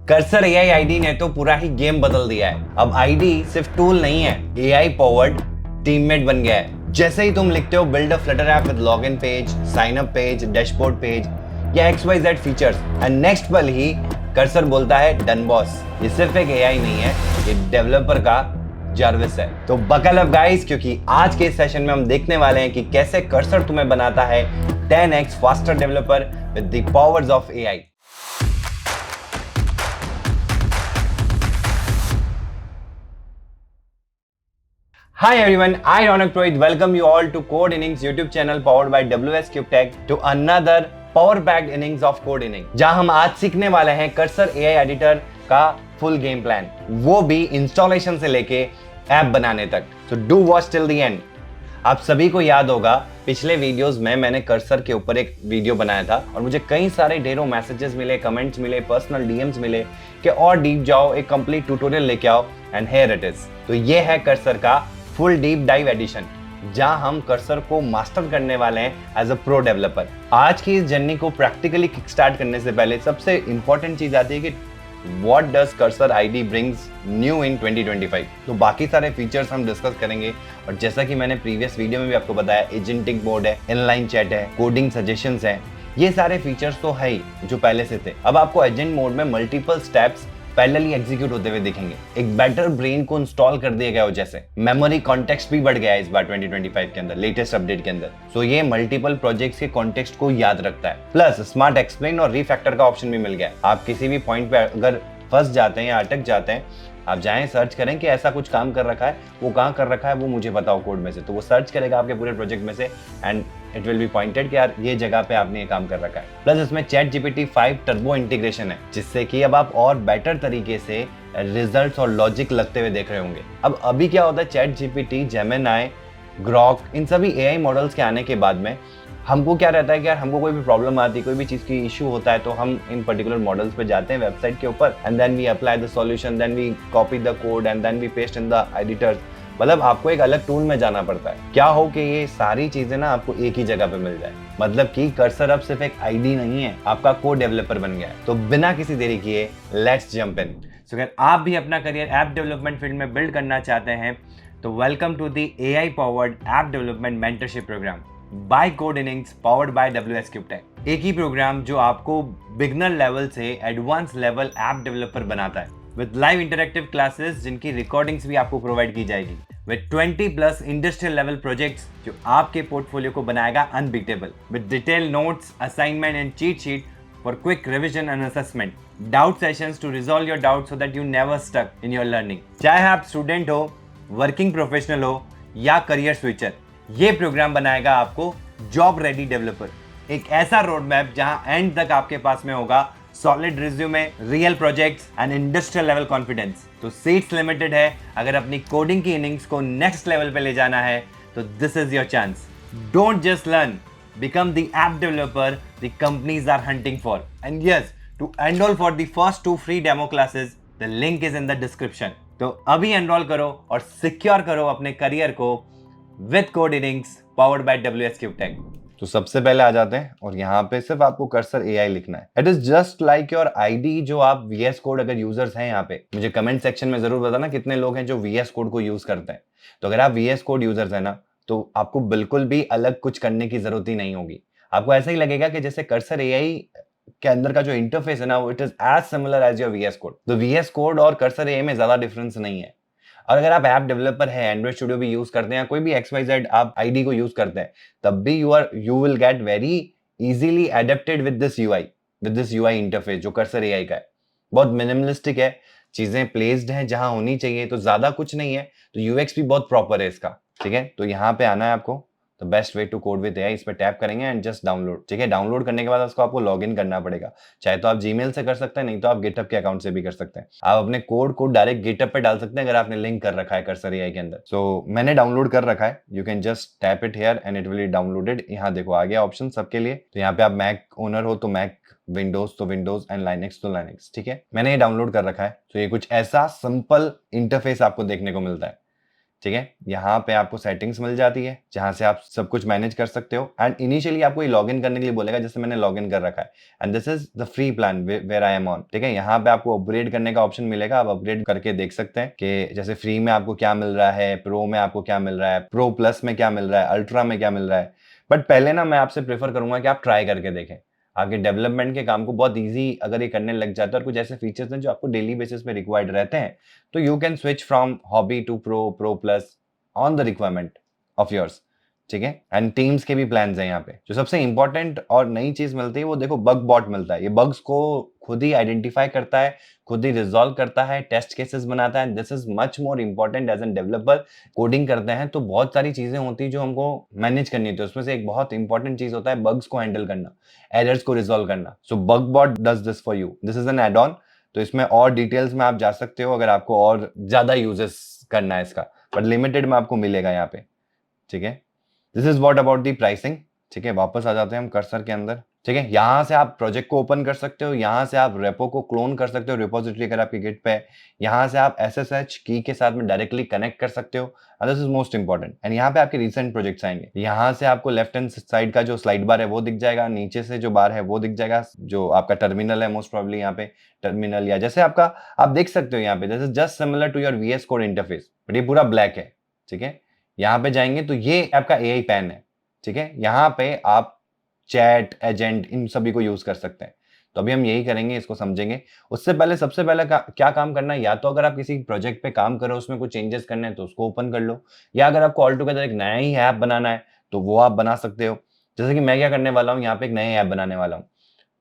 Cursor AI ID ने तो पूरा ही गेम बदल दिया है। अब आईडी सिर्फ टूल नहीं है, एआई पावर्ड टीममेट बन गया है। जैसे ही तुम लिखते हो build a flutter app with login page, sign up page, dashboard page या XYZ फीचर्स, एंड नेक्स्ट पल ही कर्सर बोलता है डन बॉस। ये सिर्फ एक एआई नहीं है, ये डेवलपर का जार्विस है। तो बकल अप गाइस, क्योंकि आज के इस सेशन में हम देखने वाले हैं कि कैसे कर्सर तुम्हें बनाता है 10x faster developer with the powers of AI. Hi everyone, I Ronak Rohit welcome you all to Code Innings YouTube channel powered by WS Cube Tech to another power packed innings of Code Innings, जहां हम आज सीखने वाले हैं cursor AI editor का full game plan, वो भी installation से लेके ऐप बनाने तक। So do watch till the end। आप सभी को याद होगा पिछले वीडियोस में मैंने कर्सर के ऊपर एक वीडियो बनाया था और मुझे कई सारे ढेरों मैसेजेस मिले, कमेंट्स मिले, पर्सनल डीएम्स मिले कि और डीप जाओ, एक कंप्लीट ट्यूटोरियल लेके आओ, एंड हियर इट इज। तो ये है कर्सर का फुल डीप डाइव एडिशन, जहां हम कर्सर को मास्टर करने वाले हैं एज अ प्रो डेवलपर। आज की इस जर्नी को प्रैक्टिकली किक स्टार्ट करने से पहले सबसे इंपॉर्टेंट चीज आती है कि what does cursor ID brings new in 2025। तो बाकी सारे फीचर्स हम डिस्कस करेंगे, और जैसा कि मैंने प्रीवियस वीडियो में भी आपको बताया, एजेंटिक मोड है, इनलाइन चैट है, कोडिंग सजेशंस है, ये सारे फीचर्स तो है ही जो पहले से थे। अब आपको एजेंट मोड में मल्टीपल स्टेप्स पैरेलली एग्जीक्यूट होते हुए दिखेंगे। एक बेटर ब्रेन को इंस्टॉल कर दिया गया हो, जैसे मेमोरी कॉन्टेक्स्ट भी बढ़ गया है इस बार 2025 के अंदर, लेटेस्ट अपडेट के अंदर। सो ये मल्टीपल प्रोजेक्ट्स के कॉन्टेक्स्ट को याद रखता है। प्लस स्मार्ट एक्सप्लेन और रीफैक्टर का ऑप्शन भी मिल गया है। आप किसी भी पॉइंट पे अगर फंस जाते हैं या अटक जाते हैं, आप जाएं, सर्च करें कि ऐसा कुछ काम कर रखा है, वो कहाँ कर रखा है, वो मुझे बताओ कोड में से। तो वो सर्च करेगा आपके पूरे प्रोजेक्ट में से and it will be pointed कि यार ये जगह पे आपने ये काम कर रखा है। प्लस इसमें चैट जीपीटी 5 टर्बो इंटीग्रेशन है, जिससे कि अब आप और बेटर तरीके से रिजल्ट्स और लॉजिक लगते हुए देख रहे होंगे। अब अभी क्या होता है, चैट जीपीटी, जेमिनी, ग्रॉक, इन सभी एआई मॉडल्स के आने के बाद में हमको क्या रहता है कि यार हमको कोई भी प्रॉब्लम आती है, कोई भी चीज की इशू होता है, तो हम इन पर्टिकुलर मॉडल्स पे जाते हैं वेबसाइट के ऊपर, and then we apply the solution, then we copy the code and then we paste in the editor. मतलब आपको एक अलग टूल में जाना पड़ता है। क्या हो कि ये सारी चीजें ना आपको एक ही जगह पे मिल जाए। मतलब कि कर्सर अब सिर्फ एक आईडी नहीं है, आपका कोड डेवलपर बन गया है। तो बिना किसी देरी किए लेट्स जंप इन। सो अगर आप भी अपना करियर ऐप डेवलपमेंट फील्ड में बिल्ड करना चाहते हैं, तो welcome to the AI powered app development mentorship program by code innings powered by WS Cube Tech। एक ही प्रोग्राम जो आपको बिगनर लेवल से एडवांस लेवल ऐप डेवलपर बनाता है, विद लाइव इंटरेक्टिव क्लासेस जिनकी रिकॉर्डिंग्स भी आपको प्रोवाइड की जाएगी, विद 20+ इंडस्ट्रियल लेवल प्रोजेक्ट्स जो आपके पोर्टफोलियो को बनाएगा unbeatable, with detail notes, assignment and cheat sheet for quick revision and assessment, doubt sessions to resolve your doubt so that you never stuck in your learning. चाहे आप student हो, working professional हो या career switcher, ये programme बनाएगा आपको job ready developer. एक ऐसा रोड मैप जहां एंड तक आपके पास में होगा solid resume, real projects and industrial level confidence. तो सीट्स लिमिटेड है। अगर अपनी कोडिंग की इनिंग्स को नेक्स्ट लेवल पे ले जाना है, तो this is your chance. Don't just learn, become the app developer the companies are hunting for. And yes, to enroll for the first 2 free demo classes, the link is in the description. तो अभी enrol करो और secure करो अपने career को with code innings powered by WS Cube Tech। तो सबसे पहले आ जाते हैं, और यहाँ पे सिर्फ आपको कर्सर एआई लिखना है। It is just like your ID. जो आप VS कोड अगर यूजर्स हैं यहाँ पे, मुझे कमेंट सेक्शन में जरूर बताना कितने लोग हैं जो VS कोड को यूज करते हैं। तो अगर आप VS कोड यूजर्स है ना, तो आपको बिल्कुल भी अलग कुछ करने की जरूरत ही नहीं होगी। आपको ऐसा ही लगेगा कि जैसे कर्सर एआई के अंदर का जो इंटरफेस है ना, वो it is as similar as your VS code. तो VS कोड और कर्सर एआई में ज्यादा डिफरेंस नहीं है। और अगर आप ऐप डेवलपर है, एंड्रॉइड स्टूडियो भी यूज करते हैं, कोई भी XYZ आप आईडी को यूज करते हैं, तब भी you will get very easily adapted with this UI interface जो कर्सर एआई का है। बहुत मिनिमलिस्टिक है, चीजें प्लेस्ड हैं जहां होनी चाहिए, तो ज्यादा कुछ नहीं है। तो यूएक्स भी बहुत प्रॉपर है इसका, ठीक है। तो यहाँ पे आना है आपको, तो best way to code with AI, इस पे टैप करेंगे एंड जस्ट डाउनलोड, ठीक है। डाउनलोड करने के बाद उसको आपको लॉग इन करना पड़ेगा। चाहे तो आप जीमेल से कर सकते हैं, नहीं तो आप गिटहब के अकाउंट से भी कर सकते हैं। आप अपने कोड को डायरेक्ट गिटहब पे डाल सकते हैं अगर आपने लिंक कर रखा है कर्सर एआई के अंदर। सो मैंने डाउनलोड कर रखा है, you can just tap it here and it will be downloaded. यहाँ देखो आ गया ऑप्शन सबके लिए। तो यहाँ पे आप मैक ओनर हो तो मैक, विंडोज तो विंडोज एंड लाइनेक्स तो लाइनेक्स, ठीक है। मैंने ये डाउनलोड कर रखा है। तो ये कुछ ऐसा सिंपल इंटरफेस आपको देखने को मिलता है। ठीक है। यहाँ पे आपको सेटिंग्स मिल जाती है जहां से आप सब कुछ मैनेज कर सकते हो एंड इनिशियली आपको ये लॉगिन करने के लिए बोलेगा, जैसे मैंने लॉगिन कर रखा है and this is the free plan where I am on. ठीक है, यहाँ पे आपको अपग्रेड करने का ऑप्शन मिलेगा, आप अपग्रेड करके देख सकते हैं कि जैसे फ्री में आपको क्या मिल रहा है, प्रो में आपको क्या मिल रहा है, प्रो प्लस में क्या मिल रहा है, अल्ट्रा में क्या मिल रहा है। बट पहले ना मैं आपसे प्रेफर करूंगा कि आप ट्राई करके देखें। आपके डेवलपमेंट के काम को बहुत इजी अगर ये करने लग जाता है और कुछ ऐसे फीचर्स हैं जो आपको डेली बेसिस पे रिक्वायर्ड रहते हैं, तो you can switch from hobby to pro, pro plus on the requirement of yours. ठीक है, एंड टीम्स के भी प्लान्स हैं यहाँ पे। जो सबसे इंपॉर्टेंट और नई चीज मिलती है वो देखो बग बॉट मिलता है। ये बग्स को खुद ही आइडेंटिफाई करता है, खुद ही रिजॉल्व करता है, टेस्ट केसेस बनाता है। This is much more important as an developer. Coding करते हैं तो बहुत सारी चीजें होती है जो हमको मैनेज करनी होती है, उसमें से एक बहुत इंपॉर्टेंट चीज होता है बग्स को हैंडल करना, एरर्स को रिजॉल्व करना। So bug bot does this for you, this is an add on. तो इसमें और डिटेल्स में आप जा सकते हो अगर आपको और ज्यादा यूजेस करना है इसका, बट लिमिटेड में आपको मिलेगा यहाँ पे। ठीक है, this is what about the pricing. ठीक है, वापस आ जाते हैं हम कर्सर के अंदर। ठीक है, यहां से आप प्रोजेक्ट को ओपन कर सकते हो, यहां से आप रेपो को क्लोन कर सकते हो, रिपोजिटरी अगर आपकी गिट पे है। यहां से आप SSH की के साथ में डायरेक्टली कनेक्ट कर सकते हो, this is most important. And यहाँ पे आपके रिसेंट प्रोजेक्ट्स आएंगे। यहां से आपको लेफ्ट हैंड साइड का जो स्लाइड बार है वो दिख जाएगा, नीचे से जो बार है वो दिख जाएगा, जो आपका टर्मिनल है मोस्ट प्रोबेबली यहाँ पे टर्मिनल, या जैसे आपका आप देख सकते हो यहाँ पे जैसे just similar to your VS code interface, but ये पूरा ब्लैक है। ठीक है, यहाँ पे जाएंगे तो ये आपका AI पैन है। ठीक है, यहाँ पे आप चैट, एजेंट, इन सभी को यूज कर सकते हैं। तो अभी हम यही करेंगे, इसको समझेंगे। उससे पहले सबसे पहले क्या काम करना है, या तो अगर आप किसी प्रोजेक्ट पे काम करो उसमें कुछ चेंजेस करने हैं तो उसको ओपन कर लो, या अगर आपको ऑल टुगेदर एक नया ही ऐप बनाना है तो वो आप बना सकते हो। जैसे कि मैं क्या करने वाला हूँ, यहाँ पे एक नया ऐप बनाने वाला हूँ।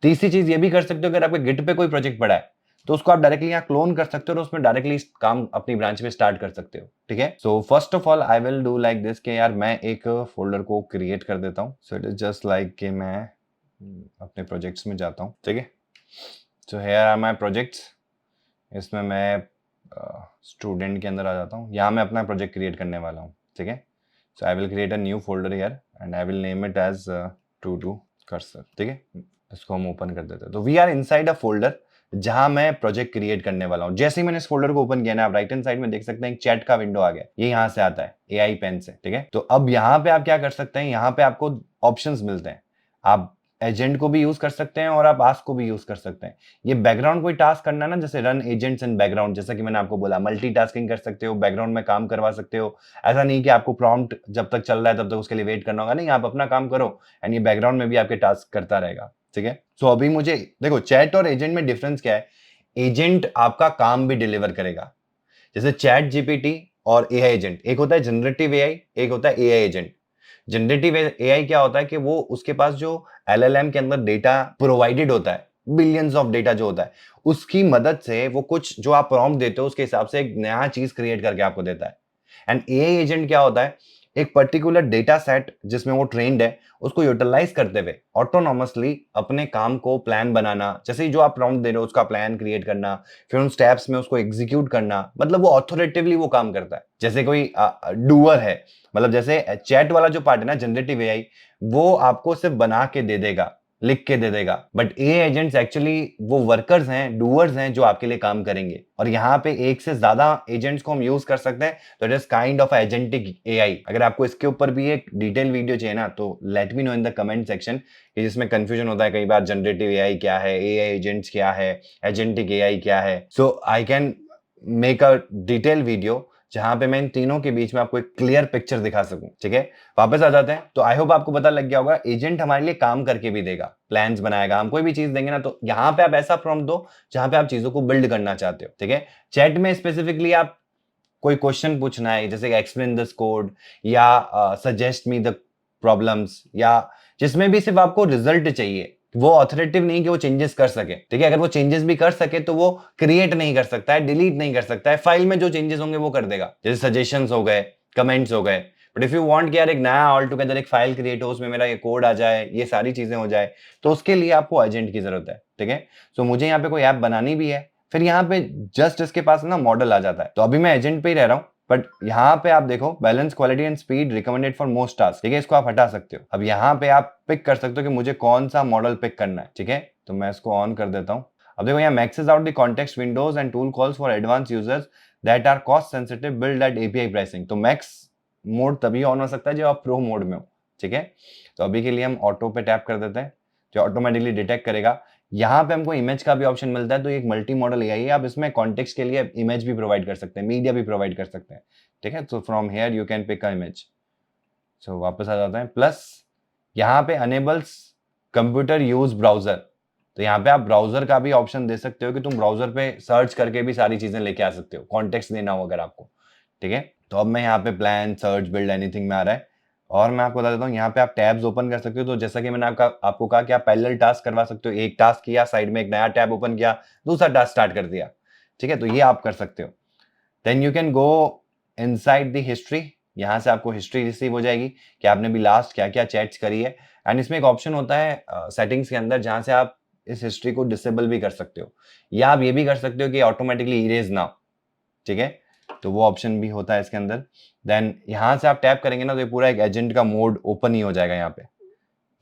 तीसरी चीज ये भी कर सकते हो, अगर आपके गिट पे कोई प्रोजेक्ट पड़ा है तो उसको आप डायरेक्टली यहाँ क्लोन कर सकते हो और उसमें डायरेक्टली काम अपनी ब्रांच में स्टार्ट कर सकते हो। ठीक है, so first of all I will do like this कि यार मैं एक फोल्डर को क्रिएट कर देता हूँ। So it is just like कि मैं अपने प्रोजेक्ट्स में जाता हूँ। ठीक है, so here are my projects. इसमें मैं स्टूडेंट के अंदर आ जाता हूँ, यहाँ मैं अपना प्रोजेक्ट क्रिएट करने वाला हूँ। ठीक है, so I will create a new folder here and I will name it as to do cursor. ठीक है, इसको हम ओपन कर देते हैं। तो we are inside a folder जहां मैं प्रोजेक्ट क्रिएट करने वाला हूं। जैसे ही मैंने इस फोल्डर को ओपन किया ना, आप राइट हैंड साइड में देख सकते हैं एक चैट का विंडो आ गया, ये यहां से आता है AI पेन से। ठीक है, तो अब यहाँ पे आप क्या कर सकते हैं, यहाँ पे आपको ऑप्शंस मिलते हैं। आप एजेंट को भी यूज कर सकते हैं और आप आस्क को भी यूज कर सकते हैं। ये बैकग्राउंड कोई टास्क करना ना, जैसे रन एजेंट्स इन बैकग्राउंड, जैसा कि मैंने आपको बोला मल्टीटास्किंग कर सकते हो, बैकग्राउंड में काम करवा सकते हो। ऐसा नहीं कि आपको प्रॉम्प्ट जब तक चल रहा है तब तक उसके लिए वेट करना होगा, नहीं, आप अपना काम करो एंड ये बैकग्राउंड में भी आपके टास्क करता रहेगा। ठीक है, सो अभी मुझे देखो चैट और एजेंट में डिफरेंस क्या है। एजेंट आपका काम भी डिलीवर करेगा, जैसे चैट जीपीटी और AI एजेंट, एक होता है जनरेटिव AI, एक होता है AI एजेंट। जनरेटिव AI क्या होता है कि वो उसके पास जो LLM के अंदर डेटा प्रोवाइडेड होता है, बिलियंस ऑफ डेटा जो होता है, उसकी मदद से वो कुछ जो आप प्रॉम्प्ट देते हो उसके हिसाब से एक नया चीज क्रिएट करके आपको देता है। एंड AI एजेंट क्या होता है, एक पर्टिकुलर डेटा सेट जिसमें वो ट्रेंड है उसको यूटिलाइज करते हुए ऑटोनॉमसली अपने काम को प्लान बनाना, जैसे ही जो आप प्रॉम्प्ट दे रहे हो उसका प्लान क्रिएट करना, फिर उन स्टेप्स में उसको एग्जीक्यूट करना, मतलब वो ऑथोरेटिवली वो काम करता है। जैसे कोई डूअर है, मतलब जैसे चैट वाला जो पार्ट है ना जनरेटिव AI, वो आपको सिर्फ बना के दे देगा, लिख के दे देगा, बट AI एजेंट्स एक्चुअली वो वर्कर्स हैं, डूअर्स हैं जो आपके लिए काम करेंगे। और यहाँ पे एक से ज्यादा एजेंट्स को हम यूज कर सकते हैं, तो it is kind of agentic AI। अगर आपको इसके ऊपर भी एक डिटेल वीडियो चाहिए ना तो let me know in the comment section, कि जिसमें कंफ्यूजन होता है कई बार जनरेटिव AI क्या है, AI एजेंट्स क्या है, एजेंटिक AI क्या है। So I can make a detail video जहां पे मैं इन तीनों के बीच में आपको एक क्लियर पिक्चर दिखा सकूं। ठीक है, वापस आ जाते हैं। तो आई होप आपको पता लग गया होगा, एजेंट हमारे लिए काम करके भी देगा, प्लान्स बनाएगा। हम कोई भी चीज देंगे ना तो यहाँ पे आप ऐसा प्रॉम्प्ट दो जहां पे आप चीजों को बिल्ड करना चाहते हो। ठीक है, चैट में स्पेसिफिकली आप कोई क्वेश्चन पूछना है, जैसे एक्सप्लेन दिस कोड या सजेस्ट मी द प्रॉब्लम्स, या जिसमें भी सिर्फ आपको रिजल्ट चाहिए, वो ऑथोरेटिव नहीं कि वो चेंजेस कर सके। ठीक है, अगर वो चेंजेस भी कर सके तो वो क्रिएट नहीं कर सकता है, डिलीट नहीं कर सकता है, फाइल में जो चेंजेस होंगे वो कर देगा, जैसे सजेशंस हो गए, कमेंट्स हो गए। बट इफ यू वांट कि यार एक नया ऑल टुगेदर एक फाइल क्रिएट हो, उसमें मेरा ये कोड आ जाए, ये सारी चीजें हो जाए, तो उसके लिए आपको एजेंट की जरूरत है। ठीक है, सो मुझे यहाँ पे कोई ऐप बनानी भी है, फिर यहाँ पे जस्ट इसके पास ना मॉडल आ जाता है, तो अभी मैं एजेंट पे ही रह रहा हूँ। बट यहाँ पे आप देखो balance, quality and speed recommended for most task. ठीक है, इसको आप हटा सकते हो। अब यहाँ पे आप पिक कर सकते हो कि मुझे कौन सा मॉडल पिक करना है। ठीक है, तो मैं इसको ऑन कर देता हूँ। अब देखो यहाँ maxes out the context windows and tool calls for advance users that are cost sensitive build at API pricing. तो मैक्स मोड तभी ऑन हो सकता है जब आप प्रो मोड में हो, ठीक है। तो अभी के लिए हम ऑटो पे टैप कर देते हैं, जो ऑटोमेटिकली डिटेक्ट करेगा। यहाँ पे हमको इमेज का भी ऑप्शन मिलता है, तो एक मल्टी मॉडल एआई है, आप इसमें कॉन्टेक्स्ट के लिए इमेज भी प्रोवाइड कर सकते हैं, मीडिया भी प्रोवाइड कर सकते हैं, ठीक है। तो from here you can pick a image. So वापस आ जाते हैं, प्लस यहाँ पे अनेबल्स कंप्यूटर यूज ब्राउजर। तो यहाँ पे आप ब्राउजर का भी ऑप्शन दे सकते हो कि तुम ब्राउजर पे सर्च करके भी सारी चीजें लेके आ सकते हो, कॉन्टेक्स्ट देना हो अगर आपको, ठीक है। तो अब मैं यहाँ पे प्लान, सर्च, बिल्ड, एनीथिंग में आ रहा है, और मैं आपको बता देता हूँ यहाँ पे आप टैब्स ओपन कर सकते हो। तो जैसा कि मैंने आपको कहा कि आप पैरेलल टास्क करवा सकते हो, एक टास्क किया, साइड में एक नया टैब ओपन किया, दूसरा टास्क स्टार्ट कर दिया, ठीक है। तो ये आप कर सकते हो। Then you can go inside the history, यहाँ से आपको हिस्ट्री रिसीव हो जाएगी कि आपने भी लास्ट क्या क्या चैट्स करी है। एंड इसमें एक ऑप्शन होता है सेटिंग्स के अंदर, जहां से आप इस हिस्ट्री को डिसेबल भी कर सकते हो, या आप ये भी कर सकते हो कि ऑटोमेटिकली इरेज ना हो, ठीक है। तो वो ऑप्शन भी होता है इसके अंदर। देन यहाँ से आप टैप करेंगे ना, तो ये पूरा एक एजेंट का मोड ओपन ही हो जाएगा यहाँ पे,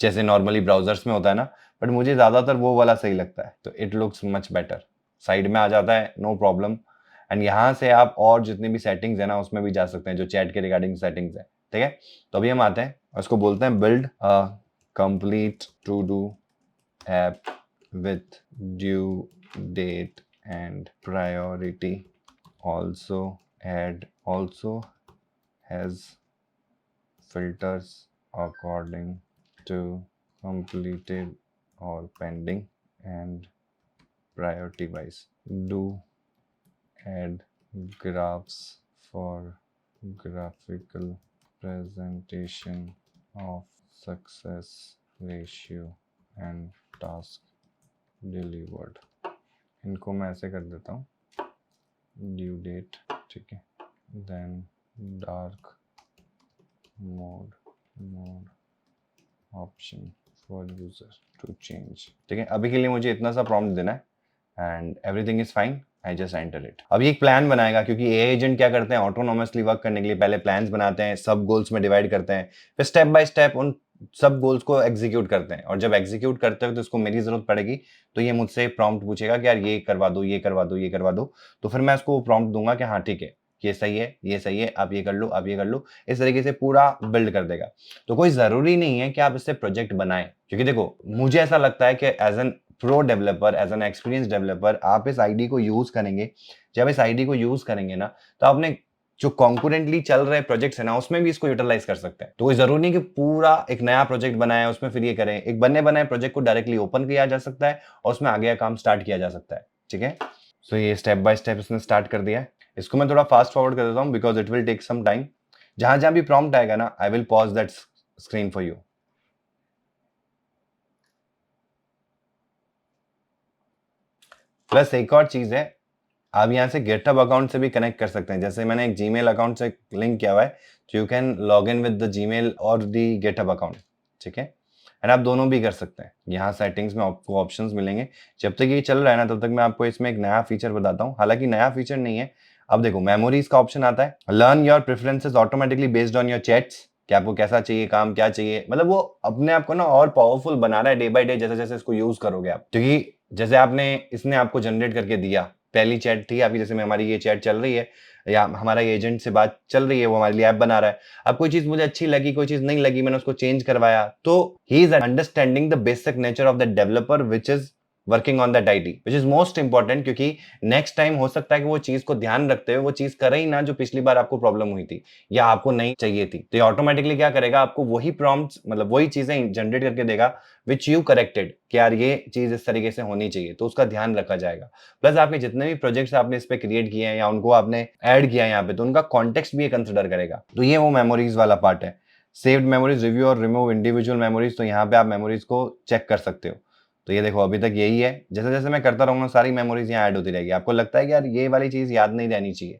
जैसे नॉर्मली ब्राउजर्स में होता है ना, बट मुझे ज्यादातर वो वाला सही लगता है, तो it looks much better. Side में आ जाता है, नो प्रॉब्लम। एंड यहाँ से आप और जितनी भी सेटिंग्स है ना उसमें भी जा सकते हैं, जो चैट के रिगार्डिंग सेटिंग्स है, ठीक है। तो अभी हम आते हैं, उसको बोलते हैं build a complete to do app with due date and priority, also has filters according to completed or pending and priority wise. Do add graphs for graphical presentation of success ratio and task delivered. इनको मैं ऐसे कर देता हूँ, due date, ठीक है। Then dark mode option for user to change, ठीक है। अभी के लिए मुझे इतना सा प्रॉम्प्ट देना है and everything is fine, I just enter it. अब ये एक प्लान बनाएगा, क्योंकि एआई एजेंट क्या करते हैं, ऑटोनोमसली वर्क करने के लिए पहले प्लान्स बनाते हैं, सब गोल्स में डिवाइड करते हैं, फिर स्टेप बाय स्टेप उन सब गोल्स को एग्जीक्यूट करते हैं। और जब एग्जीक्यूट करते हो तो इसको मेरी जरूरत पड़ेगी, तो ये मुझसे प्रॉम्प्ट पूछेगा कि यार ये करवा दो, ये करवा दो, ये करवा दो। तो फिर मैं उसको प्रॉम्प्ट दूंगा कि हाँ ठीक है, ये सही है, ये सही है, आप ये कर लो, आप ये कर लो, इस तरीके से पूरा बिल्ड कर देगा। तो कोई जरूरी नहीं है कि आप इससे प्रोजेक्ट बनाएं, क्योंकि देखो मुझे ऐसा लगता है कि as an pro developer, as an experience developer, आप इस आईडी को यूज करेंगे। जब इस आईडी को यूज करेंगे ना, तो आपने जो कॉन्कुरेंटली चल रहे प्रोजेक्ट्स है ना उसमें भी इसको यूटिलाइज कर सकते हैं। तो कोई जरूरी नहीं कि पूरा एक नया प्रोजेक्ट बनाए उसमें फिर ये करें, एक बने बनाए प्रोजेक्ट को डायरेक्टली ओपन किया जा सकता है और उसमें आगे का काम स्टार्ट किया जा सकता है, ठीक है। सो ये स्टेप बाय स्टेप इसने स्टार्ट कर दिया है। इसको मैं थोड़ा फास्ट फॉरवर्ड कर देता हूँ because it will take some time. जहां जहां भी प्रॉम्प्ट आएगा ना, I will pause that screen for you. Plus एक और चीज है, आप यहाँ से गिटहब अकाउंट से भी कनेक्ट कर सकते हैं। जैसे मैंने एक जीमेल अकाउंट से लिंक किया हुआ है, तो you can log in with the Gmail और द गिटहब अकाउंट, ठीक है। एंड आप दोनों भी कर सकते हैं। यहाँ सेटिंग्स में आपको ऑप्शंस मिलेंगे। जब तक ये चल रहा है ना, तब तक मैं आपको इसमें एक नया फीचर बताता हूँ। हालांकि नया फीचर नहीं है। अब देखो मेमोरीज का ऑप्शन आता है, learn your preferences automatically based on your chats, कि आपको कैसा चाहिए काम, क्या चाहिए, मतलब वो अपने आप को ना और पावरफुल बना रहा है डे बाय डे, जैसे जैसे इसको यूज करोगे आप। क्योंकि जैसे आपने इसने आपको जनरेट करके दिया, पहली चैट थी आपकी, जैसे में हमारी ये चैट चल रही है या हमारा ये एजेंट से बात चल रही है, वो हमारे लिए ऐप बना रहा है। अब कोई चीज मुझे अच्छी लगी, कोई चीज नहीं लगी, मैंने उसको चेंज करवाया, तो he is understanding the basic nature of the developer which is working on that ID, which is most important. क्योंकि नेक्स्ट टाइम हो सकता है कि वो चीज को ध्यान रखते हुए वो चीज करे ही ना जो पिछली बार आपको प्रॉब्लम हुई थी या आपको नहीं चाहिए थी। तो ये ऑटोमेटिकली क्या करेगा, आपको वही प्रॉम्प्ट्स, मतलब वही चीजें जनरेट करके देगा विच यू करेक्टेड, कि यार ये चीज इस तरीके से होनी चाहिए, तो उसका ध्यान रखा जाएगा। प्लस आपके जितने भी प्रोजेक्ट्स आपने इस पे क्रिएट किए हैं या उनको आपने ऐड किया है यहाँ पे, तो उनका कॉन्टेक्स्ट भी ये कंसिडर करेगा। तो ये वो मेमोरीज वाला पार्ट है। सेव्ड मेमोरीज, रिव्यू और रिमूव इंडिविजुअल मेमोरीज, तो यहाँ पे आप मेमोरीज को चेक कर सकते हो। तो ये देखो अभी तक यही है, जैसे जैसे मैं करता रहूंगा सारी मेमोरीज यहाँ ऐड होती रहेगी। आपको लगता है कि यार ये वाली चीज याद नहीं रहनी चाहिए,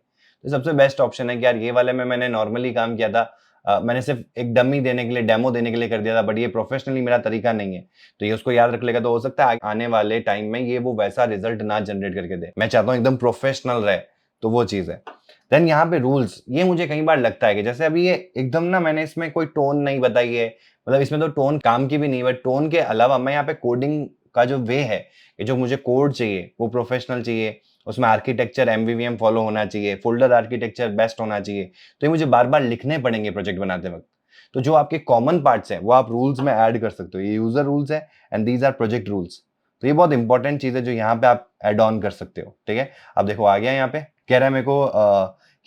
तो सबसे बेस्ट ऑप्शन है कि यार ये वाले में मैंने नॉर्मली काम किया था, मैंने सिर्फ एक डमी देने के लिए, डेमो देने के लिए कर दिया था, बट ये प्रोफेशनली मेरा तरीका नहीं है, तो ये उसको याद रख लेगा। तो हो सकता है आने वाले टाइम में ये वो वैसा रिजल्ट ना जनरेट करके दे। मैं चाहता हूँ एकदम प्रोफेशनल रहे, तो वो चीज है। देन यहाँ पे रूल्स, ये मुझे कई बार लगता है कि जैसे अभी ये एकदम ना, मैंने इसमें कोई टोन नहीं बताई है, मतलब इसमें तो टोन काम की भी नहीं, बट टोन के अलावा मैं यहाँ पे कोडिंग का जो वे है, ये जो मुझे कोड चाहिए वो प्रोफेशनल चाहिए, उसमें आर्किटेक्चर एमवीवीएम फॉलो होना चाहिए, फोल्डर आर्किटेक्चर बेस्ट होना चाहिए, तो ये मुझे बार बार लिखने पड़ेंगे प्रोजेक्ट बनाते वक्त। तो जो आपके कॉमन पार्ट्स हैं वो आप रूल्स में ऐड कर सकते हो। ये यूजर रूल्स है and these are project rules. तो ये बहुत इंपॉर्टेंट चीज है जो यहाँ पे आप एड ऑन कर सकते हो। ठीक है, अब देखो आ गया यहाँ पे, कह रहा है मेरे को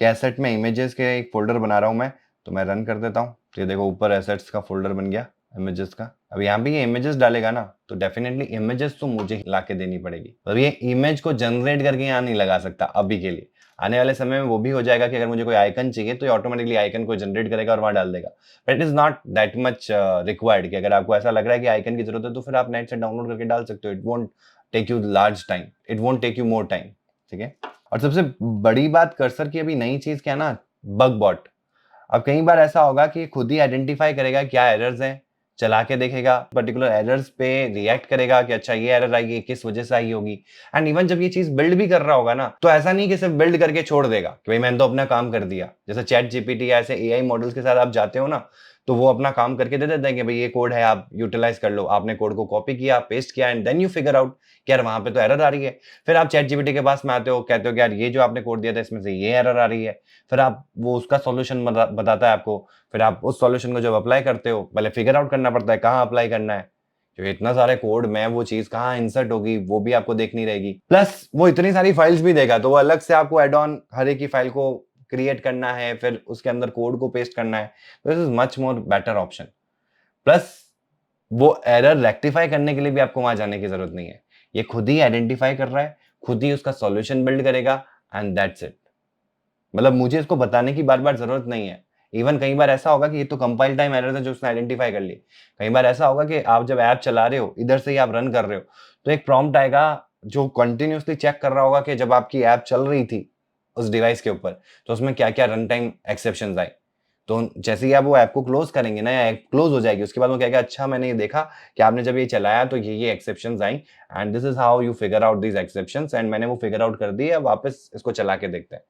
कि एसेट में इमेजेस के एक फोल्डर बना रहा हूँ मैं, तो मैं रन कर देता हूँ। तो ये देखो ऊपर एसेट्स का फोल्डर बन गया इमेजेस का। अब यहाँ पे ये इमेजेस डालेगा ना, तो डेफिनेटली इमेजेस तो मुझे ही ला के देनी पड़ेगी। अब ये इमेज को जनरेट करके यहाँ नहीं लगा सकता अभी के लिए। आने वाले समय में वो भी हो जाएगा कि अगर मुझे कोई आइकन चाहिए तो ये ऑटोमेटिकली आइकन को जनरेट करेगा और वहां डाल देगा। But it is not that much required कि अगर आपको ऐसा लग रहा है कि आइकन की जरूरत है तो फिर आप नेट से डाउनलोड करके डाल सकते हो। It won't take you large time, it won't take you more time. ठीक है, और सबसे बड़ी बात कर्सर की अभी नई चीज क्या है ना, बग बॉट। अब कई बार ऐसा होगा कि खुद ही आइडेंटिफाई करेगा क्या एरर्स हैं, चला के देखेगा, पर्टिकुलर एरर्स पे रिएक्ट करेगा कि अच्छा ये एरर आई है, किस वजह से आई होगी। एंड इवन जब ये चीज बिल्ड भी कर रहा होगा ना, तो ऐसा नहीं कि सिर्फ बिल्ड करके छोड़ देगा कि भाई मैंने तो अपना काम कर दिया। जैसे चैट जीपीटी या ऐसे एआई मॉडल्स के साथ आप जाते हो ना, तो वो अपना काम करके दे देते हैं कि भाई ये कोड है, आप यूटिलाइज कर लो। आपने कोड को कॉपी किया, पेस्ट किया and then you figure out कि यार वहां पे तो एरर आ रही है। फिर आप चैट जीपीटी के पास में आते हो, कहते हो कि यार ये जो आपने कोड दिया था इसमें से ये एरर आ रही है। फिर आप वो उसका सॉल्यूशन बताता है आपको। फिर आप उस सॉल्यूशन को जब अप्लाई करते हो, पहले फिगर आउट करना पड़ता है कहाँ अप्लाई करना है, क्योंकि इतना सारे कोड में वो चीज कहाँ इंसर्ट होगी वो भी आपको देखनी रहेगी। प्लस वो इतनी सारी फाइल्स भी देगा, तो वो अलग से आपको एड ऑन हर एक की फाइल को क्रिएट करना है, फिर उसके अंदर कोड को पेस्ट करना है। This is much more better option. Plus वो एरर रेक्टिफाई करने के लिए भी आपको वहां जाने की जरूरत नहीं है। ये खुद ही आइडेंटिफाई कर रहा है, खुद ही उसका सॉल्यूशन बिल्ड करेगा एंड दैट्स इट। मतलब मुझे इसको बताने की बार बार जरूरत नहीं है। इवन कई बार ऐसा होगा कि ये तो कंपाइल टाइम एरर है जो उसने आइडेंटिफाई कर ली। कई बार ऐसा होगा कि आप जब ऐप चला रहे हो, इधर से ही आप रन कर रहे हो, तो एक प्रॉम्प्ट आएगा जो कंटिन्यूअसली चेक कर रहा होगा कि जब आपकी ऐप चल रही थी उस डिवाइस के ऊपर, तो उसमें क्या क्या रन टाइम एक्सेप्शन आए। तो जैसे ही आप वो ऐप को क्लोज करेंगे ना, या ऐप क्लोज हो जाएगी, उसके बाद वो कहेगा अच्छा मैंने ये देखा कि आपने जब ये चलाया तो ये exceptions I and this is how you figure out these exceptions, and मैंने वो फिगर आउट कर दी है, अब वापस इसको चला के देखते हैं।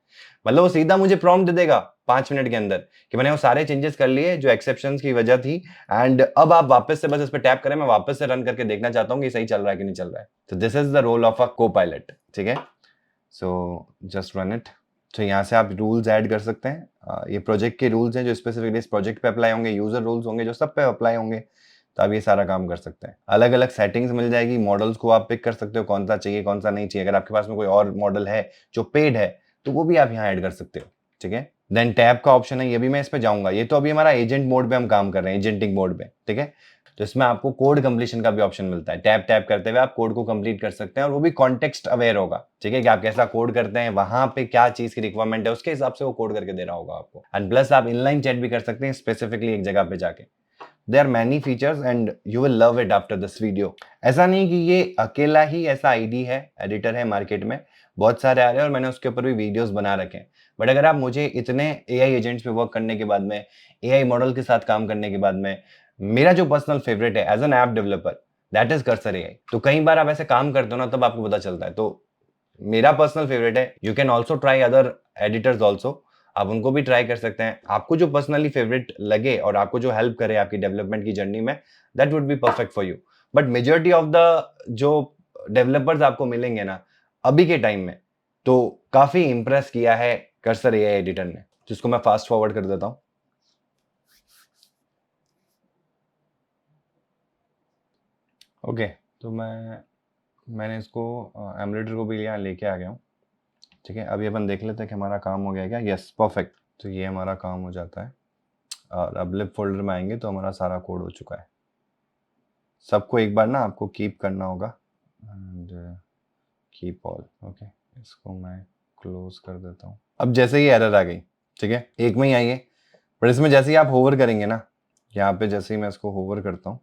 मतलब वो सीधा मुझे प्रॉम्प्ट दे देगा 5 मिनट के अंदर कि मैंने वो सारे चेंजेस कर लिए जो एक्सेप्शंस की वजह थी, एंड अब आप वापस से बस इस पर टैप करें, मैं वापस से रन करके देखना चाहता हूँ कि सही चल रहा है कि नहीं चल रहा है। तो this is the role of a copilot. ठीक है, सो जस्ट रन इट। तो यहाँ से आप रूल्स ऐड कर सकते हैं। ये प्रोजेक्ट के रूल्स हैं जो स्पेसिफिकली इस प्रोजेक्ट पे अप्लाई होंगे, यूजर रूल्स होंगे जो सब पे अप्लाई होंगे, तो आप ये सारा काम कर सकते हैं। अलग अलग सेटिंग्स मिल जाएगी, मॉडल्स को आप पिक कर सकते हो कौन सा चाहिए कौन सा नहीं चाहिए। अगर आपके पास में कोई और मॉडल है जो पेड है तो वो भी आप यहाँ ऐड कर सकते हो। ठीक है, देन टैब का ऑप्शन है, ये भी मैं इस पे जाऊंगा। ये तो अभी हमारा एजेंट मोड पे हम काम कर रहे हैं, एजेंटिंग मोड पे। ठीक है, तो इसमें आपको कोड कंप्लीशन का भी ऑप्शन मिलता है। टैप टैप करते हुए आप कोड को कंप्लीट कर सकते हैं, और वो भी कॉन्टेक्स्ट अवेयर होगा। ठीक है, कि आप कैसा कोड करते हैं, वहां पे क्या चीज की रिक्वायरमेंट है, उसके हिसाब से वो कोड करके दे रहा होगा आपको। एंड प्लस आप इनलाइन चैट भी कर सकते हैं स्पेसिफिकली एक जगह पे जाके। There are many features and you will love it after this video. ऐसा नहीं कि ये अकेला ही ऐसा आईडी है, एडिटर है मार्केट में, बहुत सारे आ रहे हैं और मैंने उसके ऊपर भी वीडियोस बना रखे हैं। बट अगर आप मुझे इतने एआई एजेंट्स पे वर्क करने के बाद में, एआई मॉडल के साथ काम करने के बाद में, मेरा जो पर्सनल फेवरेट है as an app developer, that is cursor AI. तो कई बार आप ऐसे काम करते हो ना, तब आपको पता चलता है। तो मेरा पर्सनल फेवरेट है। You can also try other editors also, आप उनको भी ट्राई कर सकते हैं। आपको जो पर्सनली फेवरेट लगे और आपको जो हेल्प करे आपकी डेवलपमेंट की जर्नी में, that would be perfect for you. But majority of the जो डेवलपर्स आपको मिलेंगे ना अभी के टाइम में, तो काफी इंप्रेस किया है कर्सर एआई एडिटर ने, जिसको मैं फास्ट फॉरवर्ड कर देता हूं। ओके, तो मैंने इसको एमुलेटर को भी यहाँ लेके आ गया हूँ। ठीक है, अभी अपन देख लेते हैं कि हमारा काम हो गया क्या। Yes, perfect. तो ये हमारा काम हो जाता है, और अब लिब फोल्डर में आएंगे तो हमारा सारा कोड हो चुका है। सबको एक बार ना आपको कीप करना होगा, एंड कीप ऑल। ओके, इसको मैं क्लोज कर देता हूँ। अब जैसे ही एरर आ गई, ठीक है, एक में ही आई है, पर इसमें जैसे ही आप होवर करेंगे ना, यहाँ पे जैसे ही मैं इसको होवर करता हूँ,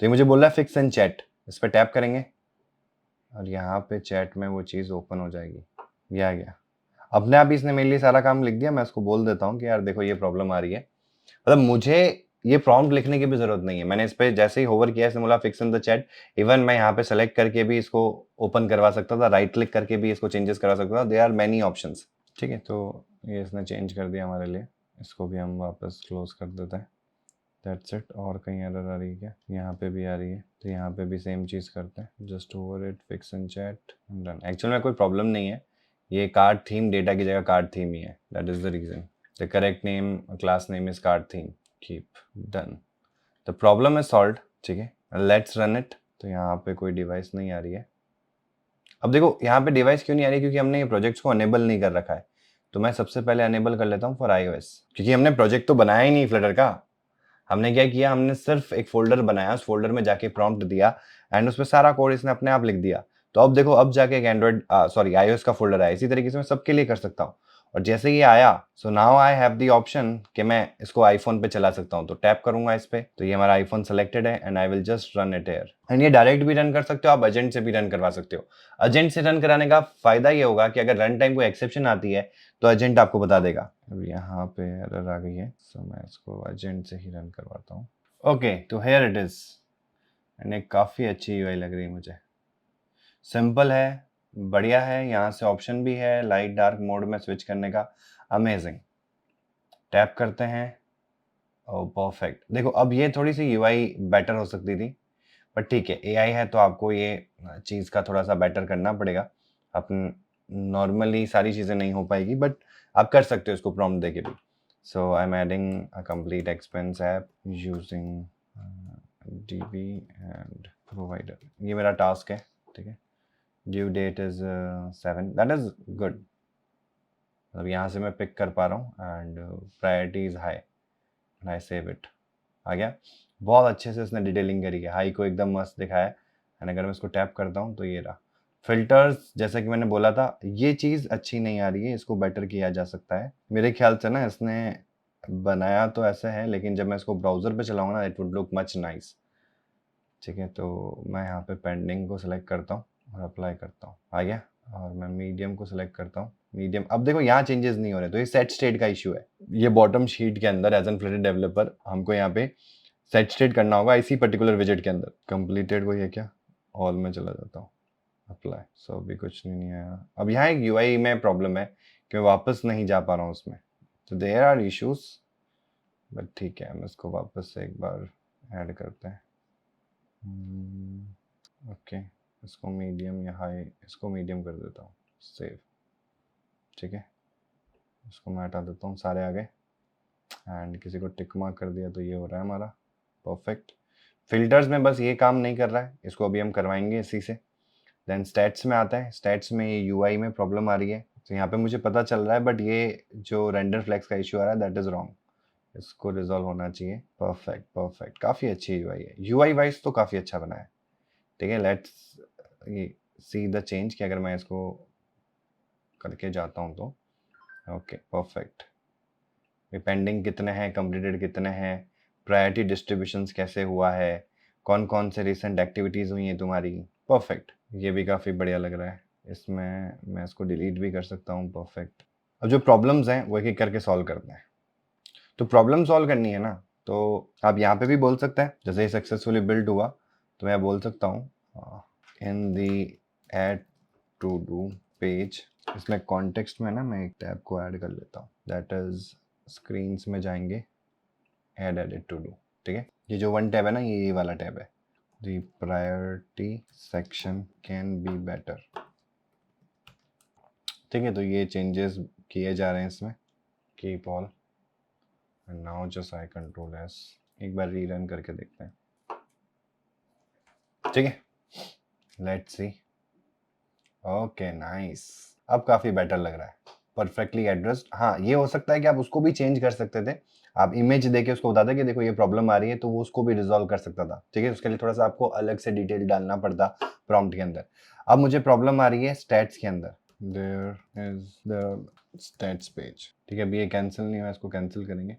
तो ये मुझे बोल रहा है फिक्स एंड चैट। इस पर टैप करेंगे और यहाँ पे चैट में वो चीज़ ओपन हो जाएगी। ये आ गया, अपने आप ही इसने मेरे लिए सारा काम लिख दिया। मैं इसको बोल देता हूँ कि यार देखो ये प्रॉब्लम आ रही है। मतलब मुझे ये प्रॉम्प्ट लिखने की भी जरूरत नहीं है। मैंने इस पे जैसे ही होवर किया, इसने बोला fix in the chat. Even मैं यहाँ पे सेलेक्ट करके भी इसको ओपन करवा सकता था, राइट क्लिक करके भी इसको चेंजेस करवा सकता था। There are many options. ठीक है, तो ये इसने चेंज कर दिया हमारे लिए। इसको भी हम वापस क्लोज कर देते हैं। That's it. और कहीं एरर आ रही है क्या? यहाँ पे भी आ रही है, तो यहाँ पे भी सेम चीज़ करते हैं, just over it, fix in chat, done. Actual में कोई प्रॉब्लम नहीं है, ये कार्ड थीम डेटा की जगह कार्ड थीम ही है, that is the reason. The correct name class name is card theme, keep, done. The problem is solved. ठीक है, लेट्स रन इट। तो यहाँ पे कोई डिवाइस नहीं आ रही है। अब देखो यहाँ पे डिवाइस क्यों नहीं आ रही है, क्योंकि हमने ये प्रोजेक्ट्स को अनेबल नहीं कर रखा है। तो मैं सबसे पहले अनेबल कर लेता हूँ फॉर iOS, क्योंकि हमने प्रोजेक्ट तो बनाया ही नहीं फ्लटर का। हमने क्या किया, हमने सिर्फ एक फोल्डर बनाया, उस फोल्डर में जाके प्रॉम्प्ट दिया एंड उसमें सारा कोड इसने अपने आप लिख दिया। तो अब देखो, अब जाके एक एंड्रॉइड सॉरी iOS का फोल्डर आया। इसी तरीके से मैं सबके लिए कर सकता हूँ। और जैसे ये आया, so now I have the option कि मैं इसको आईफोन पे चला सकता हूँ। तो टैप करूंगा इस पे, तो ये हमारा आईफोन सेलेक्टेड है and I will just run it here. And ये डायरेक्ट भी रन कर सकते हो आप, एजेंट से भी रन करवा सकते हो। एजेंट से रन कराने का फायदा ये होगा कि अगर रन टाइम कोई एक्सेप्शन आती है तो एजेंट आपको बता देगा। अब यहाँ पे एरर आ गई है, सो मैं इसको एजेंट से ही रन करवाता हूँ। ओके, तो हेयर इट इज एंड एक काफ़ी अच्छी यूआई लग रही है मुझे। सिंपल है, बढ़िया है, यहाँ से ऑप्शन भी है लाइट डार्क मोड में स्विच करने का, अमेजिंग। टैप करते हैं, ओ परफेक्ट। देखो अब ये थोड़ी सी यूआई बेटर हो सकती थी, बट ठीक है, एआई है तो आपको ये चीज़ का थोड़ा सा बेटर करना पड़ेगा। अपन नॉर्मली सारी चीज़ें नहीं हो पाएगी, बट आप कर सकते हो इसको प्रॉम्प्ट देके भी। So I am adding a complete expense app using DB and provider, ये मेरा टास्क है। ठीक है, due date is 7, that is good. मतलब यहाँ से मैं पिक कर पा रहा हूँ and priority is high and I save it. आ गया, बहुत अच्छे से इसने डिटेलिंग करी है, हाई को एकदम मस्त दिखाया है। एंड अगर मैं इसको टैप करता हूँ तो ये रहा। फिल्टर्स, जैसा कि मैंने बोला था, ये चीज़ अच्छी नहीं आ रही है, इसको बेटर किया जा सकता है मेरे ख्याल से ना। इसने बनाया तो ऐसे है, लेकिन जब मैं इसको ब्राउज़र पे चलाऊंगा ना, it would look much nice. ठीक है, तो मैं यहाँ पे पेंडिंग को सिलेक्ट करता हूँ और अप्लाई करता हूँ, आ गया। और मैं मीडियम को सिलेक्ट करता हूँ, मीडियम। अब देखो यहाँ चेंजेस नहीं हो रहे, तो ये सेट स्टेट का इशू है। ये बॉटम शीट के अंदर एज एन फ्लटर डेवलपर हमको यहाँ पे सेट स्टेट करना होगा इसी पर्टिकुलर विजेट के अंदर। कंप्लीटेड वही है क्या, ऑल में चला जाता हूँ, अप्लाई। सो अभी कुछ नहीं आया। अब यहाँ एक यूआई में प्रॉब्लम है कि मैं वापस नहीं जा पा रहा हूँ उसमें, तो देयर आर इश्यूज, बट ठीक है, हम इसको वापस से एक बार ऐड करते हैं। ओके, इसको मीडियम या हाई, इसको मीडियम कर देता हूँ, सेव। ठीक है, इसको मैं हटा देता हूँ, सारे आ गए एंड किसी को टिक मार्क कर दिया, तो ये हो रहा है हमारा परफेक्ट। फिल्टर्स में बस ये काम नहीं कर रहा है, इसको अभी हम करवाएंगे इसी से। देन स्टैट्स में आता है, स्टैट्स में ये यूआई में प्रॉब्लम आ रही है, तो यहाँ पे मुझे पता चल रहा है, बट ये जो रेंडर फ्लैक्स का इशू आ रहा है दैट इज रॉन्ग, इसको रिजॉल्व होना चाहिए। परफेक्ट परफेक्ट, काफ़ी अच्छी यूआई है, यूआई वाइज तो काफ़ी अच्छा बना है। ठीक है, लेट्स सी द चेंज कि अगर मैं इसको करके जाता हूँ तो ओके परफेक्ट। पेंडिंग कितने हैं, कंप्लीटेड कितने हैं, प्रायोरिटी डिस्ट्रीब्यूशंस कैसे हुआ है, कौन कौन से रिसेंट एक्टिविटीज़ हुई हैं तुम्हारी, परफेक्ट। ये भी काफ़ी बढ़िया लग रहा है। इसमें मैं इसको डिलीट भी कर सकता हूँ, परफेक्ट। अब जो प्रॉब्लम्स हैं वो एक एक करके सॉल्व करते हैं। तो प्रॉब्लम सॉल्व करनी है ना, तो आप यहाँ पे भी बोल सकते हैं, जैसे ही सक्सेसफुली बिल्ड हुआ तो मैं बोल सकता हूँ इन दी एड टू डू पेज। इसमें कॉन्टेक्स्ट में ना मैं एक टैब को ऐड कर लेता हूँ, दैट इज स्क्रीन्स में जाएंगे, ऐड एडिट टू डू। ठीक है, ये जो वन टैब है ना, ये वाला टैब है, the priority section can be better. ठीक है, तो ये चेंजेस किए जा रहे हैं इसमें, keep all and now just I control S. एक बार रीरन करके देखते हैं। ठीक है, लेट्स सी। ओके नाइस, अब काफ़ी बेटर लग रहा है, परफेक्टली एड्रेस्ड। हाँ, ये हो सकता है कि आप उसको भी चेंज कर सकते थे, आप इमेज देके उसको बताते कि देखो ये प्रॉब्लम आ रही है, तो वो उसको भी रिजॉल्व कर सकता था। ठीक है, उसके लिए थोड़ा सा आपको अलग से डिटेल डालना पड़ता प्रॉम्प्ट के अंदर। अब मुझे प्रॉब्लम आ रही है स्टैट्स के अंदर, there is the stats page. ठीक है, अभी ये कैंसिल नहीं हुआ, इसको कैंसिल करेंगे।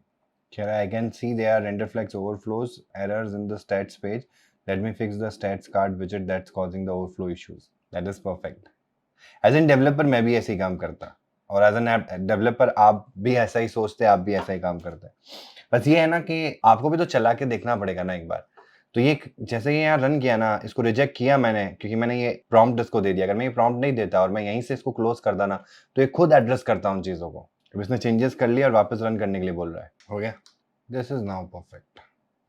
कह रहा है I can see there are render flags overflows errors in the stats page, let me fix the stats card विजेट that's causing the overflow issues. That is perfect. As an developer मैं भी ऐसे ही काम करता, और एज एन ऐप डेवलपर आप भी ऐसा ही सोचते, आप भी ऐसा ही काम करते हैं। बस ये है ना कि आपको भी तो चला के देखना पड़ेगा ना एक बार। तो ये जैसे ये यहाँ रन किया ना, इसको रिजेक्ट किया मैंने, क्योंकि मैंने ये प्रॉम्प्ट इसको दे दिया। अगर मैं ये प्रॉम्प्ट नहीं देता और मैं यहीं से इसको क्लोज करता ना, तो ये खुद एड्रेस करता उन चीज़ों को। अब इसने चेंजेस कर लिया और वापस रन करने के लिए बोल रहा है, हो गया। This is now perfect.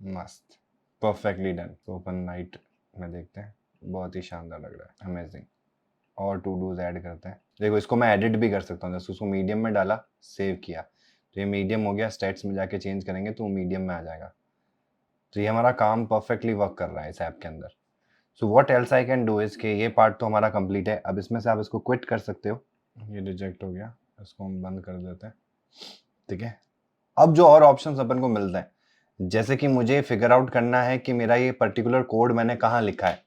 मस्त, परफेक्टली डन। तो ओपन नाइट में देखते हैं, बहुत ही शानदार लग रहा है, अमेजिंग। और टू डूज ऐड करते हैं। देखो इसको मैं एडिट भी कर सकता हूँ, जैसे उसको मीडियम में डाला, सेव किया तो ये मीडियम हो गया। स्टेट्स में जाके चेंज करेंगे तो मीडियम में आ जाएगा। तो ये हमारा काम परफेक्टली वर्क कर रहा है इस ऐप के अंदर। So what else I can do is कि ये पार्ट तो हमारा कंप्लीट है। अब इसमें से आप इसको क्विट कर सकते हो। ये रिजेक्ट हो गया, इसको हम बंद कर देते हैं, ठीक है। अब जो और ऑप्शंस अपन को मिलते हैं, जैसे कि मुझे फिगर आउट करना है कि मेरा ये पर्टिकुलर कोड मैंने कहाँ लिखा है,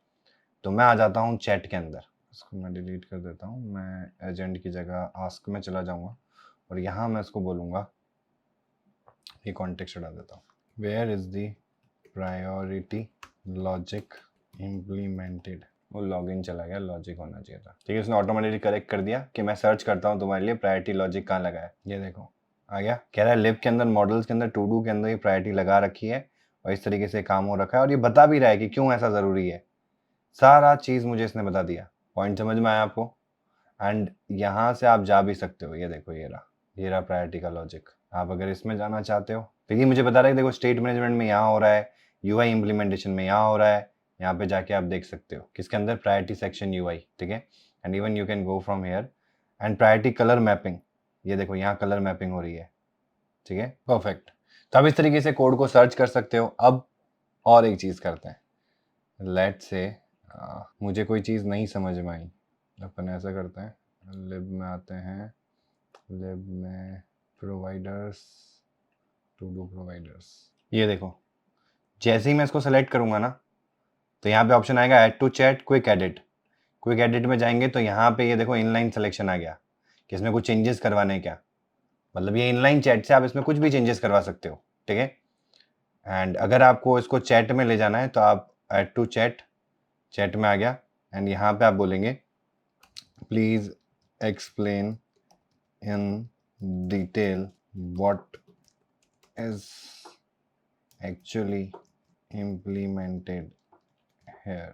तो मैं आ जाता हूँ चैट के अंदर। इसको मैं डिलीट कर देता हूँ, मैं एजेंट की जगह आस्क में चला जाऊँगा और यहाँ मैं इसको बोलूँगा, ये कॉन्टेक्स्ट हटा देता हूँ, where is the priority logic implemented. वो लॉगिन चला गया, लॉजिक होना चाहिए था, ठीक है। इसने ऑटोमेटिकली करेक्ट कर दिया कि मैं सर्च करता हूँ तुम्हारे लिए प्रायोरिटी लॉजिक कहाँ लगा है। ये देखो आ गया, कह रहा है लिव के अंदर, मॉडल्स के अंदर, टू डू के अंदर ये प्रायोरिटी लगा रखी है और इस तरीके से काम हो रखा है और ये बता भी रहा है कि क्यों ऐसा ज़रूरी है। सारा चीज़ मुझे इसने बता दिया। पॉइंट समझ में आया आपको? एंड यहाँ से आप जा भी सकते हो। ये देखो ये रहा प्रायोरिटी का लॉजिक। आप अगर इसमें जाना चाहते हो तो ये मुझे बता रहा है कि देखो स्टेट मैनेजमेंट में यहाँ हो रहा है, यूआई इम्प्लीमेंटेशन में यहाँ हो रहा है। यहाँ पे जाके आप देख सकते हो किसके अंदर, प्रायोरिटी सेक्शन यूआई, ठीक है। And even you can go from here and priority colour mapping. ये देखो यहाँ कलर मैपिंग हो रही है, ठीक है, परफेक्ट। तो आप इस तरीके से कोड को सर्च कर सकते हो। अब और एक चीज़ करते हैं, लेट से मुझे कोई चीज़ नहीं समझ में आई, अपन ऐसा करते हैं, लिब में आते हैं, लिब में प्रोवाइडर्स, टू डू प्रोवाइडर्स। ये देखो जैसे ही मैं इसको सेलेक्ट करूँगा ना, तो यहाँ पे ऑप्शन आएगा add to chat quick edit. Quick edit में जाएंगे तो यहाँ पे ये देखो इनलाइन सिलेक्शन आ गया कि इसमें कुछ चेंजेस करवाने हैं क्या। मतलब ये इनलाइन चैट से आप इसमें कुछ भी चेंजेस करवा सकते हो, ठीक है। एंड अगर आपको इसको चैट में ले जाना है तो आप ऐड टू चैट, चैट में आ गया एंड यहाँ पे आप बोलेंगे please explain in detail what is actually implemented here.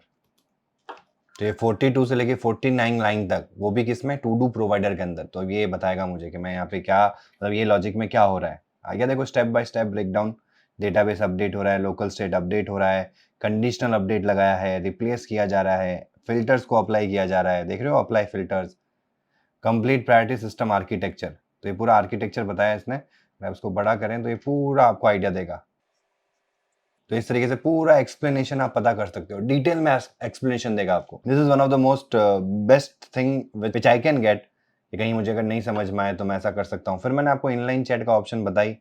तो ये 42 से लेके 49 लाइन तक, वो भी किसमें, टू डू प्रोवाइडर के अंदर। तो ये बताएगा मुझे कि मैं यहाँ पे क्या, मतलब ये लॉजिक में क्या हो रहा है। आगे देखो step by step breakdown, database update हो रहा है, लोकल स्टेट अपडेट हो रहा है, कंडीशनल अपडेट लगाया है, रिप्लेस किया जा रहा है, फिल्टर्स को अप्लाई किया जा रहा है, देख रहे हो, apply filters, complete priority system architecture. तो ये पूरा आर्किटेक्चर बताया इसने। अगर उसको बड़ा करें तो ये पूरा आपको आइडिया देगा। तो इस तरीके से पूरा एक्सप्लेनेशन आप पता कर सकते हो, डिटेल में एक्सप्लेनेशन देगा आपको। This is one of the most best thing which I can get, कि कहीं मुझे अगर नहीं समझ में आए तो मैं ऐसा कर सकता हूँ। फिर मैंने आपको इनलाइन चैट का ऑप्शन बताई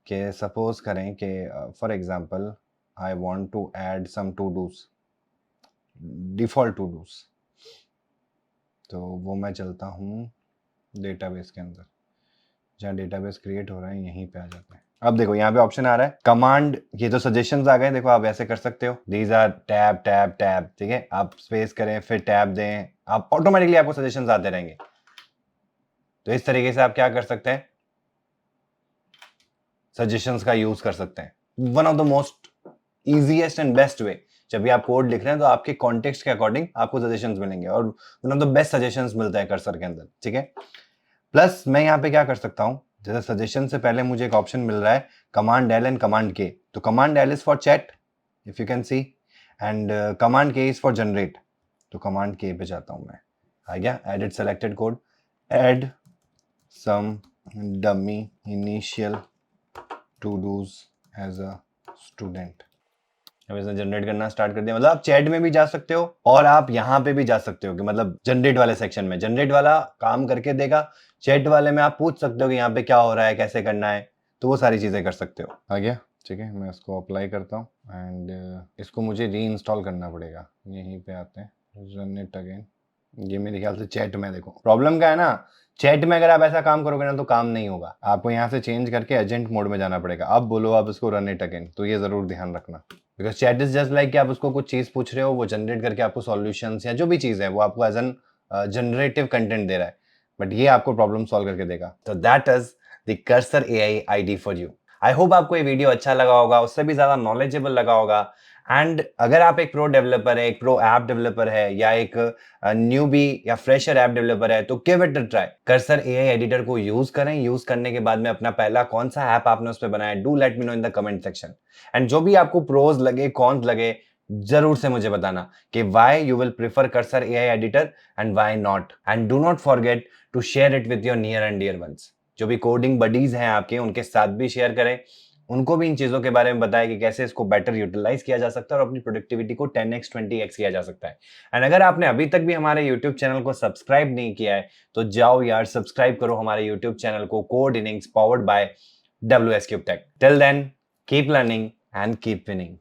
कि सपोज करें कि for example I want to add some to dos, default to dos, तो वो मैं चलता हूँ डेटाबेस के अंदर, जहाँ डेटाबेस क्रिएट हो रहा है यहीं पे आ जाता है। अब देखो यहाँ पे ऑप्शन आ रहा है कमांड, ये तो सजेशंस आ गए, देखो आप ऐसे कर सकते हो, these are tab tab tab, ठीक है। आप स्पेस करें फिर टैब दें, आप ऑटोमेटिकली आपको सजेशंस आते रहेंगे। तो इस तरीके से आप क्या कर सकते हैं, सजेशंस का यूज कर सकते हैं। One of the most easiest and best way, जब भी आप कोड लिख रहे हैं तो आपके कॉन्टेक्स्ट के अकॉर्डिंग आपको सजेशंस मिलेंगे और one of the best suggestions मिलता है कर्सर के अंदर, ठीक है। प्लस मैं यहाँ पे क्या कर सकता हूँ, जैसे सजेशन से पहले मुझे एक ऑप्शन मिल रहा है command L and command K. तो command L is for chat if you can see, and command K is for generate. तो कमांड के पे जाता हूँ मैं, आ गया edit selected code, add some dummy initial todos as a student. अब इसने जनरेट करना स्टार्ट कर दिया। मतलब आप चैट में भी जा सकते हो और आप यहाँ पे भी जा सकते हो कि मतलब जनरेट वाले सेक्शन में, जनरेट वाला काम करके देगा, चैट वाले में आप पूछ सकते हो कि यहाँ पे क्या हो रहा है, कैसे करना है, तो वो सारी चीजें कर सकते हो। आ गया, ठीक है। मैं इसको अप्लाई करता हूँ एंड इसको मुझे री इंस्टॉल करना पड़ेगा। यहीं पे आते हैं, रन इट अगेन। ये मेरे ख्याल से चैट में, देखो प्रॉब्लम क्या है ना, चैट में अगर आप ऐसा काम करोगे ना तो काम नहीं होगा। आपको यहाँ से चेंज करके एजेंट मोड में जाना पड़ेगा। अब बोलो आप इसको रन इट अगेन, तो ये जरूर ध्यान रखना, because chat is just like कि आप उसको कुछ चीज पूछ रहे हो, वो जनरेट करके आपको सॉल्यूशंस या जो भी चीज है वो आपको एज एन जनरेटिव कंटेंट दे रहा है, बट ये आपको प्रॉब्लम सॉल्व करके देगा। तो that is the cursor AI ID for you. I hope आपको ये वीडियो अच्छा लगा होगा, उससे भी ज्यादा नॉलेजेबल लगा होगा एंड अगर आप एक प्रो डेवलपर है, एक प्रो ऐप डेवलपर है, या एक न्यूबी या फ्रेशर ऐप डेवलपर है, तो give it a try. Cursor AI editor को यूज करें। यूज करने के बाद में अपना पहला कौन सा ऐप आपने उस पर बनाया, do let me know in the comment section. And जो भी आपको प्रोज लगे, कॉन्स लगे, जरूर से मुझे बताना कि why you will prefer Cursor AI editor and why not. And do not forget to share it with your near and dear ones. जो भी कोडिंग बडीज हैं आपके, उनके साथ भी शेयर करें, उनको भी इन चीजों के बारे में बताएं कि कैसे इसको बेटर यूटिलाइज किया जा सकता है और अपनी प्रोडक्टिविटी को 10x 20x किया जा सकता है। एंड अगर आपने अभी तक भी हमारे YouTube चैनल को सब्सक्राइब नहीं किया है, तो जाओ यार, सब्सक्राइब करो हमारे YouTube चैनल को, code innings powered by WS Cube Tech। Till then, keep learning and keep winning.